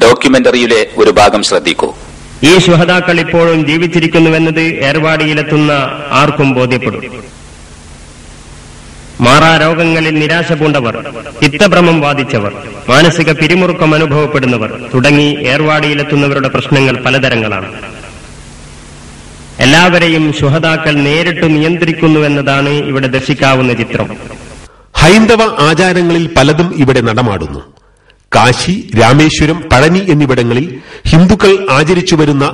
ഡോക്യുമെന്ററിയിലെ ഒരു ഭാഗം ശ്രദ്ധിക്കൂ. ഈ ശുഹദാക്കൾ ഇപ്പോഴും ജീവിച്ചിരിക്കുന്നുവെന്നത് ഏർവാടിയിലെത്തുന്ന ആർക്കും ബോധ്യപ്പെടും. മാറാരോഗങ്ങളിൽ നിരാശ പൂണ്ടവർ, ചിത്തഭ്രമം ബാധിച്ചവർ, മാനസിക പിരിമുറുക്കം അനുഭവപ്പെടുന്നവർ തുടങ്ങി ഏർവാടിയിലെത്തുന്നവരുടെ പ്രശ്നങ്ങൾ പലതരങ്ങളാണ്. എല്ലാവരെയും ശുഹദാക്കൾ നേരിട്ട് നിയന്ത്രിക്കുന്നുവെന്നതാണ് ഇവിടെ ദർശിക്കാവുന്ന ചിത്രം. ഹൈന്ദവ ആചാരങ്ങളിൽ പലതും ഇവിടെ നടമാടുന്നു. കാശി, രാമേശ്വരം, പഴനി എന്നിവിടങ്ങളിൽ ഹിന്ദുക്കൾ ആചരിച്ചുവരുന്ന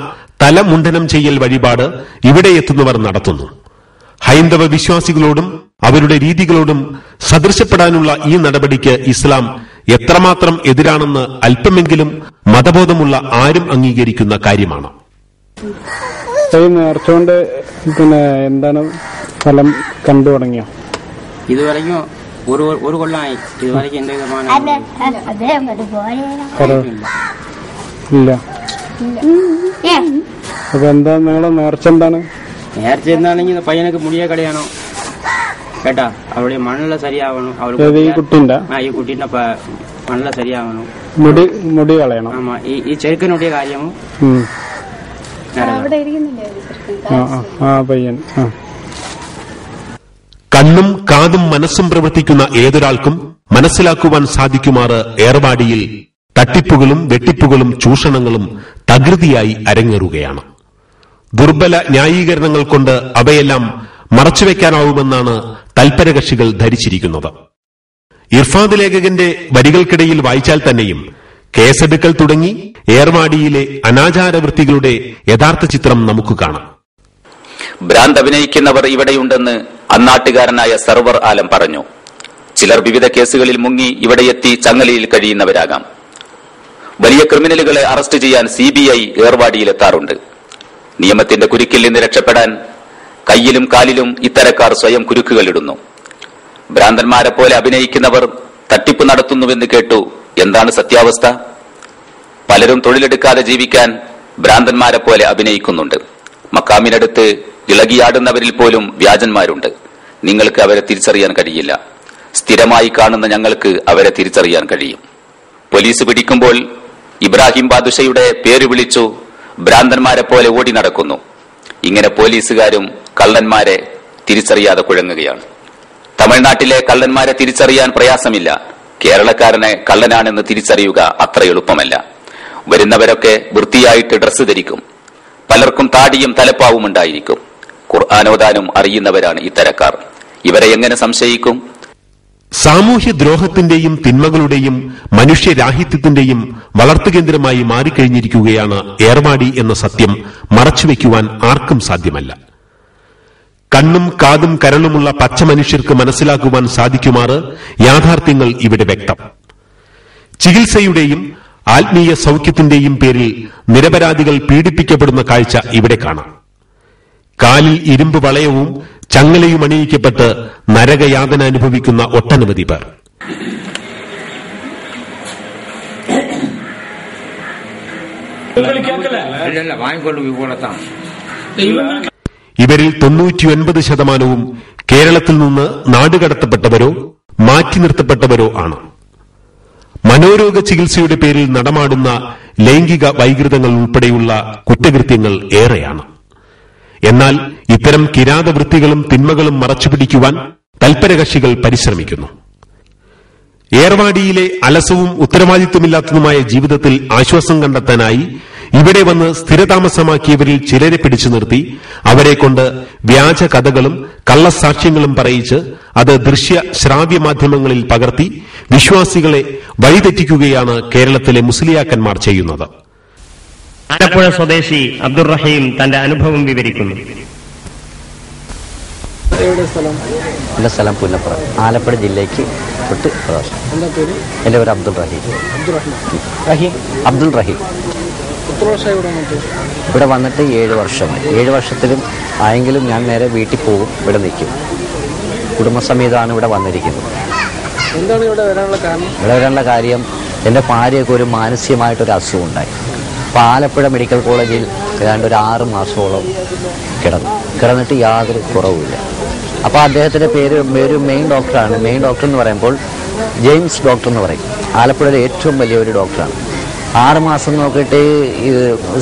തലമുണ്ഡനം ചെയ്യൽ വഴിപാട് ഇവിടെ എത്തുന്നവർ നടത്തുന്നു. ഹൈന്ദവ വിശ്വാസികളോടും അവരുടെ രീതികളോടും സദൃശപ്പെടാനുള്ള ഈ നടപടിക്ക് ഇസ്ലാം എത്രമാത്രം എതിരാണെന്ന് അല്പമെങ്കിലും മതബോധമുള്ള ആരും അംഗീകരിക്കുന്ന കാര്യമാണ്. നേർച്ചുകൊണ്ട് എന്താണ് ഫലം കണ്ടു തുടങ്ങിയോ? ഇതുവരെയും ഒരു കൊല്ലമായി. ഇതുവരെയും എന്റെ ഇല്ല. അപ്പൊ എന്താ നിങ്ങളെ നേർച്ച എന്താണ്? നേർച്ച എന്താണെങ്കിൽ പയ്യനക്ക് മുടിയെ കളയണോ കേട്ടാ, അവിടെ മണ്ണെല്ലാം ശരിയാവണം. ഈ കുട്ടിന്റെ ഈ കുട്ടീന്റെ മണ്ണെല്ലാം ശരിയാവണം. മുടി കളയണം. ആമാ, ഈ ചെറുക്കനുடைய കാര്യമോ പയ്യൻ. കണ്ണും കാതും മനസ്സും പ്രവർത്തിക്കുന്ന ഏതൊരാൾക്കും മനസ്സിലാക്കുവാൻ സാധിക്കുമാറ് ഏർവാടിയിൽ തട്ടിപ്പുകളും വെട്ടിപ്പുകളും ചൂഷണങ്ങളും തകൃതിയായി അരങ്ങേറുകയാണ്. ദുർബല ന്യായീകരണങ്ങൾ കൊണ്ട് അവയെല്ലാം മറച്ചുവെക്കാനാവുമെന്നാണ് തൽപരകക്ഷികൾ ധരിച്ചിരിക്കുന്നത്. ഇർഫാദ് ലേഖകന്റെ വരികൾക്കിടയിൽ വായിച്ചാൽ തന്നെയും കേസെടുക്കൽ തുടങ്ങി ഏർവാടിയിലെ അനാചാരവൃത്തികളുടെ യഥാർത്ഥ ചിത്രം നമുക്ക് കാണാം. ഭ്രാന്ത് അഭിനയിക്കുന്നവർ ഇവിടെയുണ്ടെന്ന് അന്നാട്ടുകാരനായ സർവർ ആലം പറഞ്ഞു. ചിലർ വിവിധ കേസുകളിൽ മുങ്ങി ഇവിടെയെത്തി ചങ്ങലയിൽ കഴിയുന്നവരാകാം. വലിയ ക്രിമിനലുകളെ അറസ്റ്റ് ചെയ്യാൻ CBI ഏർവാടിയിലെത്താറുണ്ട്. നിയമത്തിന്റെ കുരുക്കിൽ നിന്ന് രക്ഷപ്പെടാൻ കയ്യിലും കാലിലും ഇത്തരക്കാർ സ്വയം കുരുക്കുകളിടുന്നു. ഭ്രാന്തന്മാരെ പോലെ അഭിനയിക്കുന്നവർ തട്ടിപ്പ് നടത്തുന്നുവെന്ന് കേട്ടു. എന്താണ് സത്യാവസ്ഥ? പലരും തൊഴിലെടുക്കാതെ ജീവിക്കാൻ ഭ്രാന്തന്മാരെ പോലെ അഭിനയിക്കുന്നുണ്ട്. മക്കാമിനടുത്ത് ഇളകിയാടുന്നവരിൽ പോലും വ്യാജന്മാരുണ്ട്. നിങ്ങൾക്ക് അവരെ തിരിച്ചറിയാൻ കഴിയില്ല. സ്ഥിരമായി കാണുന്ന ഞങ്ങൾക്ക് അവരെ തിരിച്ചറിയാൻ കഴിയും. പോലീസ് പിടിക്കുമ്പോൾ ഇബ്രാഹിം ബാദുഷയുടെ പേര് വിളിച്ചു ഭ്രാന്തന്മാരെ പോലെ ഓടി നടക്കുന്നു. ഇങ്ങനെ പോലീസുകാരും കള്ളന്മാരെ തിരിച്ചറിയാതെ കുഴങ്ങുകയാണ്. തമിഴ്നാട്ടിലെ കള്ളന്മാരെ തിരിച്ചറിയാൻ പ്രയാസമില്ല. കേരളക്കാരനെ കള്ളനാണെന്ന് തിരിച്ചറിയുക അത്ര എളുപ്പമല്ല. വരുന്നവരൊക്കെ വൃത്തിയായിട്ട് ഡ്രസ്സ് ധരിക്കും. പലർക്കും താടിയും തലപ്പാവും ഉണ്ടായിരിക്കും. ഖുർആനോദാനും അറിയുന്നവരാണ് ഇത്തരക്കാർ. ഇവരെ എങ്ങനെ സംശയിക്കും? സാമൂഹ്യദ്രോഹത്തിന്റെയും തിന്മകളുടെയും മനുഷ്യരാഹിത്യത്തിന്റെയും വളർത്തുകേന്ദ്രമായി മാറിക്കഴിഞ്ഞിരിക്കുകയാണ് ഏർവാടി എന്ന സത്യം മറച്ചുവെക്കുവാൻ ആർക്കും സാധ്യമല്ല. കണ്ണും കാതും കരളുമുള്ള പച്ച മനുഷ്യർക്ക് മനസ്സിലാക്കുവാൻ സാധിക്കുമാറ് യാഥാർത്ഥ്യങ്ങൾ ഇവിടെ വ്യക്തം. ചികിത്സയുടെയും ആത്മീയ സൌഖ്യത്തിന്റെയും പേരിൽ നിരപരാധികൾ പീഡിപ്പിക്കപ്പെടുന്ന കാഴ്ച ഇവിടെ കാണാം. കാലിൽ ഇരുമ്പ് വളയവും ചങ്ങലയും അണിയിക്കപ്പെട്ട് നരകയാതന അനുഭവിക്കുന്ന ഒട്ടനവധി പേർ. ഇവരിൽ 99% കേരളത്തിൽ നിന്ന് നാടുകടത്തപ്പെട്ടവരോ മാറ്റി നിർത്തപ്പെട്ടവരോ ആണ്. മനോരോഗ ചികിത്സയുടെ പേരിൽ നടമാടുന്ന ലൈംഗിക വൈകൃതങ്ങൾ ഉൾപ്പെടെയുള്ള കുറ്റകൃത്യങ്ങൾ ഏറെയാണ്. എന്നാൽ ഇത്തരം കിരാതവൃത്തികളും തിന്മകളും മറച്ചുപിടിക്കുവാൻ തൽപരകക്ഷികൾ പരിശ്രമിക്കുന്നു. ഏർവാടിയിലെ അലസവും ഉത്തരവാദിത്വമില്ലാത്തതുമായ ജീവിതത്തിൽ ആശ്വാസം കണ്ടെത്താനായി ഇവിടെ വന്ന് സ്ഥിരതാമസമാക്കിയവരിൽ ചിലരെ പിടിച്ചു നിർത്തി അവരെക്കൊണ്ട് വ്യാജ കഥകളും കള്ളസാക്ഷ്യങ്ങളും പറയിച്ച് അത് ദൃശ്യ ശ്രാവ്യ മാധ്യമങ്ങളിൽ പകർത്തി വിശ്വാസികളെ വഴിതെറ്റിക്കുകയാണ് കേരളത്തിലെ മുസ്ലിയാക്കന്മാർ ചെയ്യുന്നത്. ആലപ്പുഴ സ്വദേശി അബ്ദുൾ റഹീം തന്റെ അനുഭവം വിവരിക്കുന്നു. എന്റെ സ്ഥലം പുന്നപ്പുറം, ആലപ്പുഴ ജില്ലയ്ക്ക് തൊട്ട് പ്രദേശം. എന്റെ പേര് അബ്ദുൾ റഹീം. അബ്ദുൾ റഹീം. ഇവിടെ വന്നിട്ട് 7 വർഷമായി. 7 വർഷത്തിലും ആയെങ്കിലും ഞാൻ നേരെ വീട്ടിൽ പോകും, ഇവിടെ നിൽക്കും. കുടുംബസമേതമാണ് ഇവിടെ വന്നിരിക്കുന്നത്. ഇവിടെ വരാനുള്ള കാര്യം എൻ്റെ ഭാര്യയൊക്കെ ഒരു മാനസികമായിട്ടൊരു അസുഖം ഉണ്ടായി. അപ്പോൾ ആലപ്പുഴ മെഡിക്കൽ കോളേജിൽ ഏതാണ്ട് ഒരു 6 മാസത്തോളം കിടന്നിട്ട് യാതൊരു കുറവുമില്ല. അപ്പോൾ അദ്ദേഹത്തിൻ്റെ പേര് ഒരു മെയിൻ ഡോക്ടറാണ്. മെയിൻ ഡോക്ടർ എന്ന് പറയുമ്പോൾ ജെയിംസ് ഡോക്ടർ എന്ന് പറയും. ആലപ്പുഴയിലെ ഏറ്റവും വലിയ ഒരു ഡോക്ടറാണ്. 6 മാസം നോക്കിയിട്ട്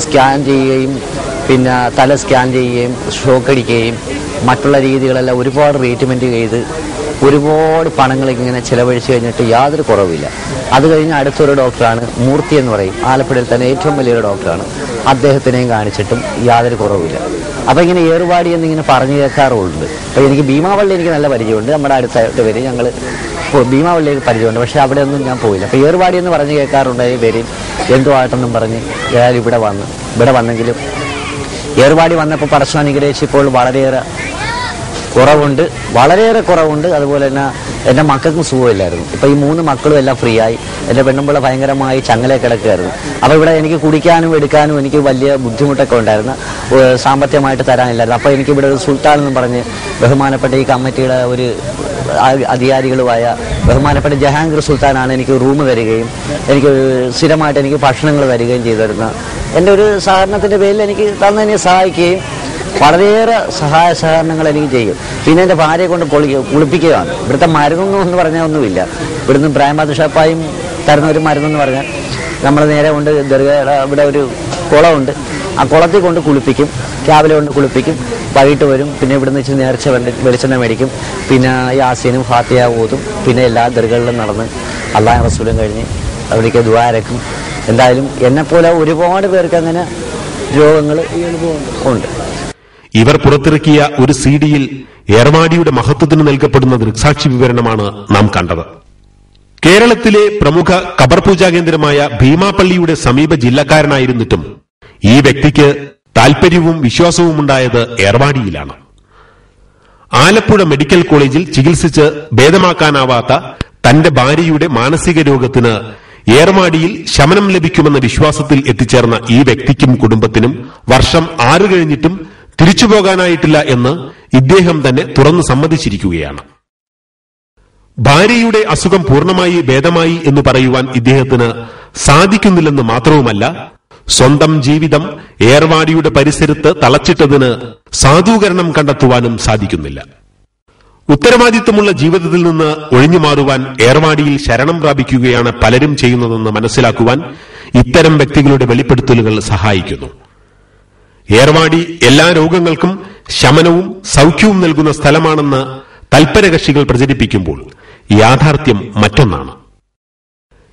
സ്കാൻ ചെയ്യുകയും പിന്നെ തല സ്കാൻ ചെയ്യുകയും ഷോക്ക് അടിക്കുകയും മറ്റുള്ള രീതികളെല്ലാം ഒരുപാട് ട്രീറ്റ്മെൻറ്റ് ചെയ്ത് ഒരുപാട് പണങ്ങൾ ഇങ്ങനെ ചിലവഴിച്ച് കഴിഞ്ഞിട്ട് യാതൊരു കുറവില്ല. അത് കഴിഞ്ഞ് അടുത്തൊരു ഡോക്ടറാണ്, മൂർത്തി എന്ന് പറയും, ആലപ്പുഴയിൽ തന്നെ ഏറ്റവും വലിയൊരു ഡോക്ടറാണ്. അദ്ദേഹത്തിനെയും കാണിച്ചിട്ടും യാതൊരു കുറവില്ല. അപ്പോൾ ഇങ്ങനെ ഏറുവാടി എന്നിങ്ങനെ പറഞ്ഞു കേൾക്കാറുണ്ട്. അപ്പോൾ എനിക്ക് ഭീമാവള്ളി എനിക്ക് നല്ല പരിചയമുണ്ട്. നമ്മുടെ അടുത്തായിട്ട് വരും, ഞങ്ങൾ ഭീമാവള്ളിയിൽ പരിചയമുണ്ട്. പക്ഷേ അവിടെ ഒന്നും ഞാൻ പോയില്ല. അപ്പോൾ ഏറുവാടി എന്ന് പറഞ്ഞ് കേൾക്കാറുണ്ട്. ഈ പേരിൽ എന്തുമായിട്ടെന്നും പറഞ്ഞ് ഞാൻ ഇവിടെ വന്നെങ്കിലും ഏറുവാടി വന്നപ്പോൾ പരസ്പരം അനുഗ്രഹിച്ച് ഇപ്പോൾ വളരെയേറെ കുറവുണ്ട്. അതുപോലെ തന്നെ എൻ്റെ മക്കൾക്കും സുഖമില്ലായിരുന്നു. ഇപ്പോൾ ഈ 3 മക്കളും എല്ലാം ഫ്രീ ആയി. എൻ്റെ പെണ്ണുമ്പിള്ള ഭയങ്കരമായി ചങ്ങല കിടക്കുകയായിരുന്നു. അപ്പോൾ ഇവിടെ എനിക്ക് കുടിക്കാനും എടുക്കാനും എനിക്ക് വലിയ ബുദ്ധിമുട്ടൊക്കെ ഉണ്ടായിരുന്നു. സാമ്പത്തികമായിട്ട് തരാനില്ലായിരുന്നു. അപ്പോൾ എനിക്ക് ഇവിടെ ഒരു സുൽത്താൻ എന്നും പറഞ്ഞ് ബഹുമാനപ്പെട്ട ഈ കമ്മിറ്റിയുടെ ഒരു അധികാരികളുമായ ബഹുമാനപ്പെട്ട ജഹാംഗീർ സുൽത്താനാണ് എനിക്ക് റൂം തരികയും എനിക്ക് സ്ഥിരമായിട്ട് എനിക്ക് ഭക്ഷണങ്ങൾ തരികയും ചെയ്തിരുന്ന എൻ്റെ ഒരു സഹകരണത്തിൻ്റെ പേരിൽ എനിക്ക് തന്നെ സഹായിക്കുകയും വളരെയേറെ സഹായ സഹകരണങ്ങൾ എനിക്ക് ചെയ്യും. പിന്നെ എൻ്റെ ഭാര്യയെ കൊണ്ട് കുളിപ്പിക്കുകയാണ്. ഇവിടുത്തെ മരുന്നൊന്നും എന്ന് പറഞ്ഞാൽ ഒന്നുമില്ല. ഇവിടുന്ന് പ്രായമാത ഷാപ്പായും തരുന്ന ഒരു മരുന്നെന്ന് പറഞ്ഞാൽ നമ്മൾ നേരെ കൊണ്ട് ഇവിടെ ഒരു കുളമുണ്ട്, ആ കുളത്തിൽ കൊണ്ട് കുളിപ്പിക്കും. രാവിലെ കൊണ്ട് കുളിപ്പിക്കും, വൈകിട്ട് വരും. പിന്നെ ഇവിടുന്ന് വെച്ച് നേർച്ച വെളിച്ചെണ്ണ മേടിക്കും. പിന്നെ യാസീനും ഫാത്തിഹ ഓതും. പിന്നെ എല്ലാ ദർഗകളിലും നടന്ന് അള്ളാഹു റസൂലും കഴിഞ്ഞ് അവിടേക്ക് ദുആ അരക്കും. എന്തായാലും എന്നെപ്പോലെ ഒരുപാട് പേർക്ക് അങ്ങനെ രോഗങ്ങൾ ഉണ്ട്. ഇവർ പുറത്തിറക്കിയ ഒരു CD-യിൽ ഏർവാടിയുടെ മഹത്വത്തിന് നൽകപ്പെടുന്ന ദൃക്സാക്ഷി വിവരണമാണ് നാം കണ്ടത്. കേരളത്തിലെ പ്രമുഖ ഖബർ പൂജാ കേന്ദ്രമായ ഭീമാപള്ളിയുടെ സമീപ ജില്ലക്കാരനായിരുന്നിട്ടും ഈ വ്യക്തിക്ക് താൽപര്യവും വിശ്വാസവും ഉണ്ടായത് ഏർവാടിയിലാണ്. ആലപ്പുഴ മെഡിക്കൽ കോളേജിൽ ചികിത്സിച്ച് ഭേദമാക്കാനാവാത്ത തന്റെ ഭാര്യയുടെ മാനസിക രോഗത്തിന് ഏർവാടിയിൽ ശമനം ലഭിക്കുമെന്ന വിശ്വാസത്തിൽ എത്തിച്ചേർന്ന ഈ വ്യക്തിക്കും കുടുംബത്തിനും വർഷം 6 കഴിഞ്ഞിട്ടും തിരിച്ചു പോകാനായിട്ടില്ല എന്ന് ഇദ്ദേഹം തന്നെ തുറന്നു സമ്മതിച്ചിരിക്കുകയാണ്. ഭാര്യയുടെ അസുഖം പൂർണ്ണമായി ഭേദമായി എന്ന് പറയുവാൻ ഇദ്ദേഹത്തിന് സാധിക്കുന്നില്ലെന്ന് മാത്രവുമല്ല, സ്വന്തം ജീവിതം ഏർവാടിയുടെ പരിസരത്ത് തളച്ചിട്ടതിന് സാധൂകരണം കണ്ടെത്തുവാനും സാധിക്കുന്നില്ല. ഉത്തരവാദിത്വമുള്ള ജീവിതത്തിൽ നിന്ന് ഒഴിഞ്ഞുമാറുവാൻ ഏർവാടിയിൽ ശരണം പ്രാപിക്കുകയാണ് പലരും ചെയ്യുന്നതെന്ന് മനസ്സിലാക്കുവാൻ ഇത്തരം വ്യക്തികളുടെ വെളിപ്പെടുത്തലുകൾ സഹായിക്കുന്നു. ഏർവാടി എല്ലാ രോഗങ്ങൾക്കും ശമനവും സൌഖ്യവും നൽകുന്ന സ്ഥലമാണെന്ന് തൽപരകക്ഷികൾ പ്രചരിപ്പിക്കുമ്പോൾ യാഥാർത്ഥ്യം മറ്റൊന്നാണ്.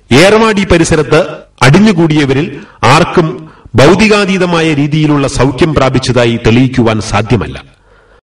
ഏർവാടി പരിസരത്ത് അടിഞ്ഞുകൂടിയവരിൽ ആർക്കും ഭൗതികാതീതമായ രീതിയിലുള്ള സൌഖ്യം പ്രാപിച്ചതായി തെളിയിക്കുവാൻ സാധ്യമല്ല.